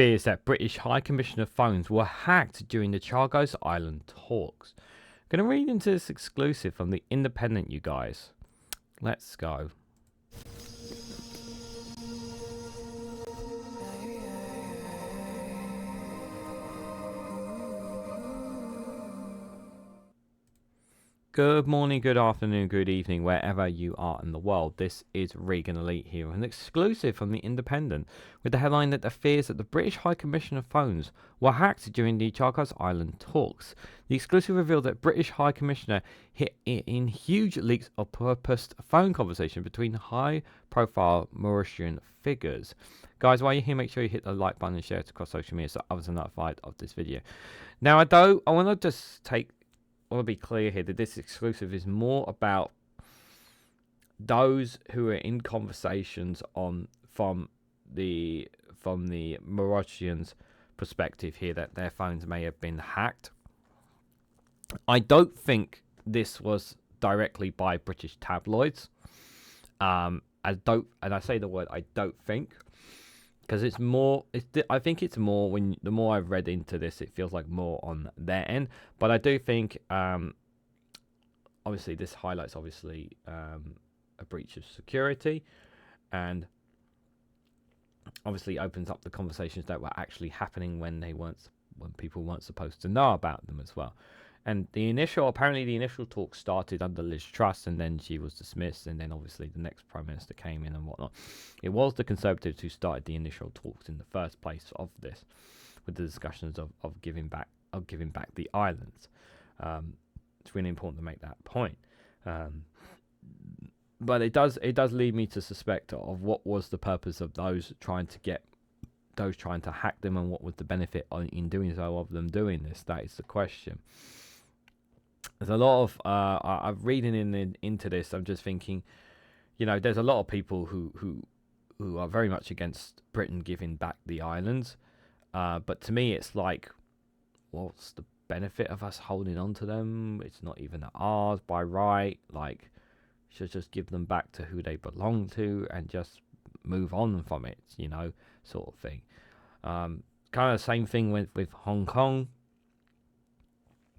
fears that British High Commissioner phones were hacked during the Chagos Island talks. I'm going to read into this exclusive from The Independent, you guys. Let's go. Good morning, good afternoon, good evening, wherever you are in the world. This is Reganelite here, an exclusive from The Independent, with the headline that the fears that the British High Commissioner phones were hacked during the Chagos Island talks. The exclusive revealed that British High Commissioner hit in huge leaks of purposed phone conversation between high-profile Mauritian figures. Guys, while you're here, make sure you hit the like button and share it across social media so others are notified of this video. Now, I want to just I want to be clear here that this exclusive is more about those who are in conversations from the Mauritians' perspective here, that their phones may have been hacked. I don't think this was directly by British tabloids. And I say the word I don't think, because it's more. I think it's more when the more I've read into this, it feels like more on their end. But I do think, obviously, this highlights a breach of security, and obviously opens up the conversations that were actually happening when people weren't supposed to know about them as well. And apparently the initial talk started under Liz Truss, and then she was dismissed, and then obviously the next Prime Minister came in and whatnot. It was the Conservatives who started the initial talks in the first place of this, with the discussions of giving back the islands. It's really important to make that point. But it does lead me to suspect of what was the purpose of those trying to hack them, and what was the benefit in doing so of them doing this. That is the question. There's a lot of I'm reading into this. I'm just thinking, there's a lot of people who are very much against Britain giving back the islands. But to me, it's like, what's the benefit of us holding on to them? It's not even ours by right. Like, should just give them back to who they belong to and just move on from it, sort of thing. Kind of the same thing with Hong Kong.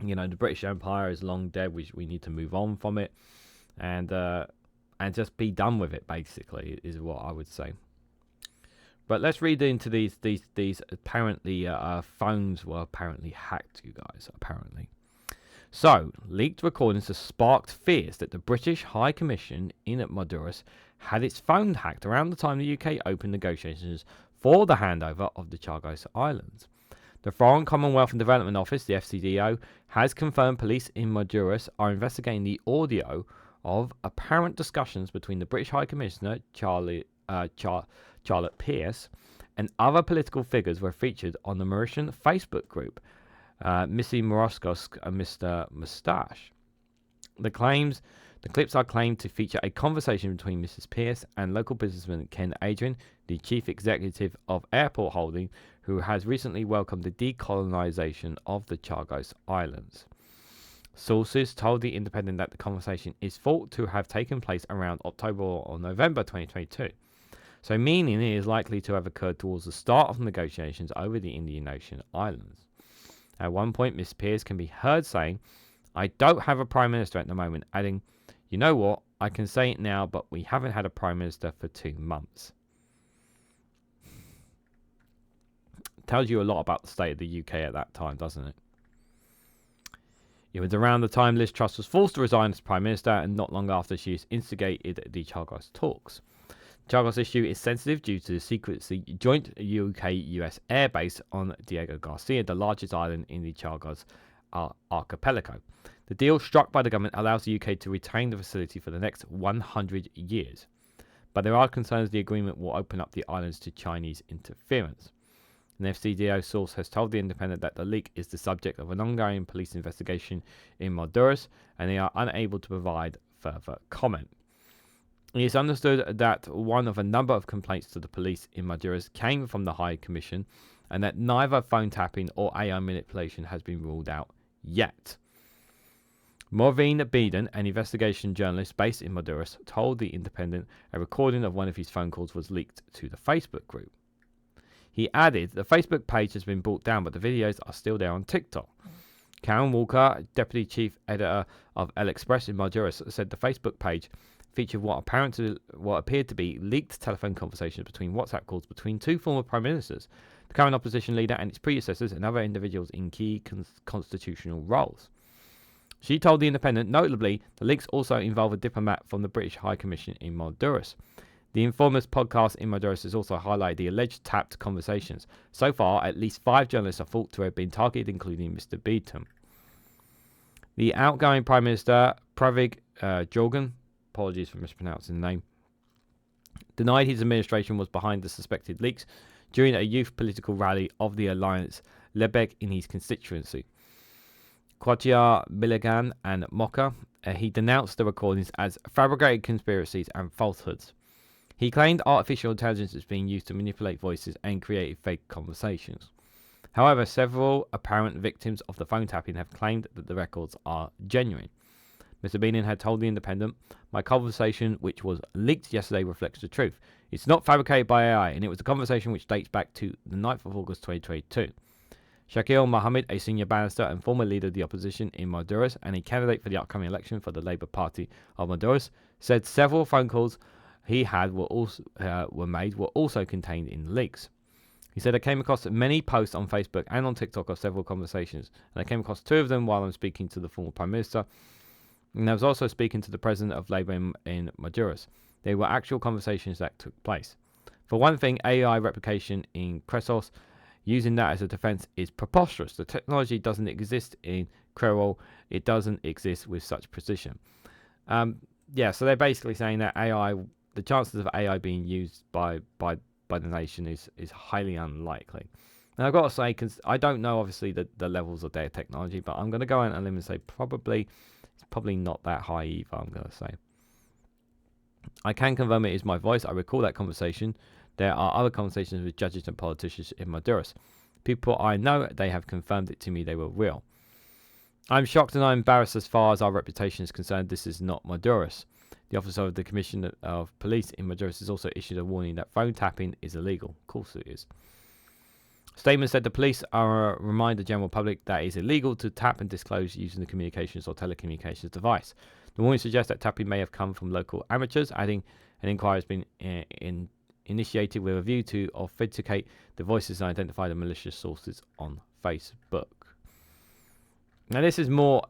The British Empire is long dead. We need to move on from it, and just be done with it. Basically, is what I would say. But let's read into these apparently phones were apparently hacked, you guys. Apparently. So, leaked recordings have sparked fears that the British High Commission in Mauritius had its phone hacked around the time the UK opened negotiations for the handover of the Chagos Islands. The Foreign Commonwealth and Development Office, the FCDO, has confirmed police in Mauritius are investigating the audio of apparent discussions between the British High Commissioner, Charlotte Pierce, and other political figures were featured on the Mauritian Facebook group, Missy Moroskosk and Mr. Moustache. The clips are claimed to feature a conversation between Mrs. Pierce and local businessman Ken Arian, the chief executive of Airport Holding, who has recently welcomed the decolonisation of the Chagos Islands. Sources told The Independent that the conversation is thought to have taken place around October or November 2022. So meaning it is likely to have occurred towards the start of negotiations over the Indian Ocean Islands. At one point, Ms Pierce can be heard saying, "I don't have a Prime Minister at the moment," adding, "You know what, I can say it now, but we haven't had a Prime Minister for 2 months." Tells you a lot about the state of the UK at that time, doesn't it? It was around the time Liz Truss was forced to resign as Prime Minister, and not long after she instigated the Chagos talks. The Chagos issue is sensitive due to the secrecy joint UK-US airbase on Diego Garcia, the largest island in the Chagos archipelago. The deal struck by the government allows the UK to retain the facility for the next 100 years. But there are concerns the agreement will open up the islands to Chinese interference. An FCDO source has told The Independent that the leak is the subject of an ongoing police investigation in Mauritius, and they are unable to provide further comment. It is understood that one of a number of complaints to the police in Mauritius came from the High Commission, and that neither phone tapping or AI manipulation has been ruled out yet. Maureen Beeden, an investigation journalist based in Mauritius, told The Independent a recording of one of his phone calls was leaked to the Facebook group. He added, the Facebook page has been brought down, but the videos are still there on TikTok. Karen Walker, deputy chief editor of El Express in Honduras, said the Facebook page featured what appeared to be leaked telephone conversations between WhatsApp calls between two former prime ministers, the current opposition leader and its predecessors, and other individuals in key constitutional roles. She told The Independent, notably, the leaks also involve a diplomat from the British High Commission in Honduras. The Informer's podcast in Honduras has also highlighted the alleged tapped conversations. So far, at least 5 journalists are thought to have been targeted, including Mr. Beaton. The outgoing Prime Minister, Pravig Jorgen, apologies for mispronouncing the name, denied his administration was behind the suspected leaks during a youth political rally of the Alliance Lebek in his constituency. Kwatia Milligan and Mocha, he denounced the recordings as fabricated conspiracies and falsehoods. He claimed artificial intelligence is being used to manipulate voices and create fake conversations. However, several apparent victims of the phone tapping have claimed that the records are genuine. Mr. Beaton had told The Independent, my conversation, which was leaked yesterday, reflects the truth. It's not fabricated by AI, and it was a conversation which dates back to the 9th of August 2022. Shakil Mohammed, a senior barrister and former leader of the opposition in Honduras and a candidate for the upcoming election for the Labour Party of Honduras, said several phone calls he had were also contained in the leaks. He said, I came across many posts on Facebook and on TikTok of several conversations, and I came across 2 of them while I'm speaking to the former Prime Minister, and I was also speaking to the President of Labour in Honduras. They were actual conversations that took place. For one thing, AI replication in Cresos, using that as a defense is preposterous. The technology doesn't exist in Creole. It doesn't exist with such precision. So they're basically saying that AI, the chances of AI being used by the nation is highly unlikely. And I've got to say, because I don't know obviously the levels of their technology, but I'm going to go out on a limb and say it's probably not that high either, I'm going to say. I can confirm it is my voice. I recall that conversation. There are other conversations with judges and politicians in Honduras. People I know, they have confirmed it to me they were real. I'm shocked and I'm embarrassed as far as our reputation is concerned. This is not Honduras. The officer of the Commissioner of Police in Honduras has also issued a warning that phone tapping is illegal. Of course it is. Statement said the police are remind the general public that it is illegal to tap and disclose using the communications or telecommunications device. The warning suggests that tapping may have come from local amateurs, adding an inquiry has been initiated with a view to authenticate the voices and identify the malicious sources on Facebook. Now this is more,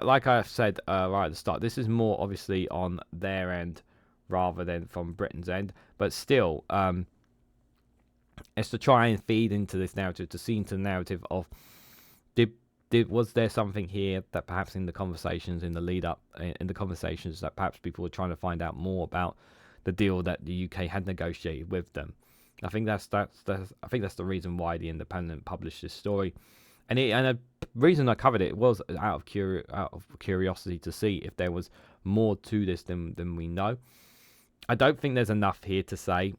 like I said right at the start, this is more obviously on their end rather than from Britain's end, but still, it's to try and feed into this narrative, to see into the narrative of, was there something here that perhaps in the conversations, in the lead up, in the conversations that perhaps people were trying to find out more about the deal that the UK had negotiated with them. I think that's the reason why The Independent published this story. And the reason I covered it was out of curiosity to see if there was more to this than we know. I don't think there's enough here to say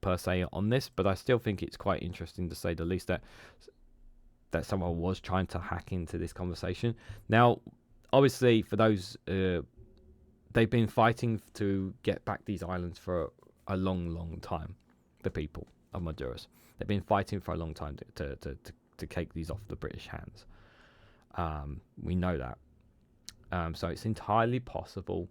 per se on this, but I still think it's quite interesting to say the least that someone was trying to hack into this conversation. Now, obviously, for those they've been fighting to get back these islands for a long time. The people of Honduras, they've been fighting for a long time to take these off the British hands. We know that. So it's entirely possible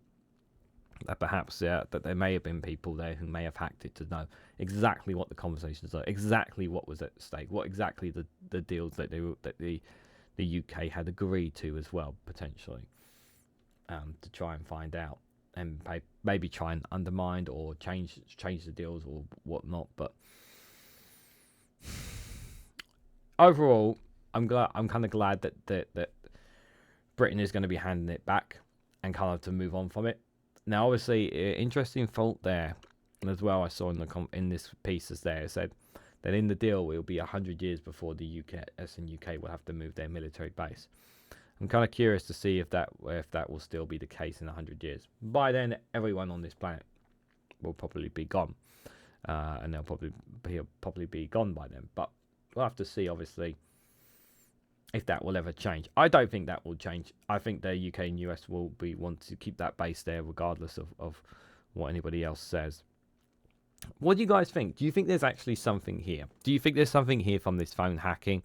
that perhaps that there may have been people there who may have hacked it to know exactly what the conversations are, exactly what was at stake, what exactly the deals that the UK had agreed to as well, potentially, to try and find out and maybe try and undermine or change the deals or whatnot. But overall, I'm kind of glad that Britain is going to be handing it back and kind of to move on from it. Now, obviously, interesting thought there as well. I saw in this piece as there, it said that in the deal it will be 100 years before the UK will have to move their military base. I'm kind of curious to see if that will still be the case in 100 years. By then, everyone on this planet will probably be gone, and they'll probably be gone by then. But we'll have to see, obviously, if that will ever change. I don't think that will change. I think the UK and US will want to keep that base there regardless of what anybody else says. What do you guys think? Do you think there's actually something here? Do you think there's something here from this phone hacking?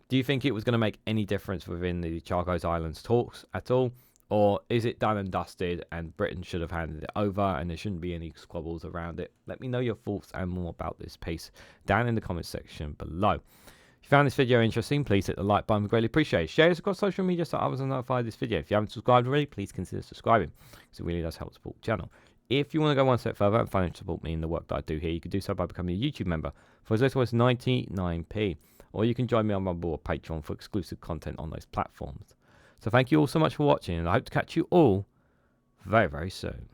Do you think it was going to make any difference within the Chagos Islands talks at all? Or is it done and dusted and Britain should have handed it over and there shouldn't be any squabbles around it? Let me know your thoughts and more about this piece down in the comments section below. If you found this video interesting, please hit the like button. We greatly appreciate it. Share this across social media so others are notified of this video. If you haven't subscribed already, please consider subscribing because it really does help support the channel. If you want to go one step further and financially support me in the work that I do here, you can do so by becoming a YouTube member for as little as 99p. Or you can join me on my board Patreon for exclusive content on those platforms. So thank you all so much for watching, and I hope to catch you all very, very soon.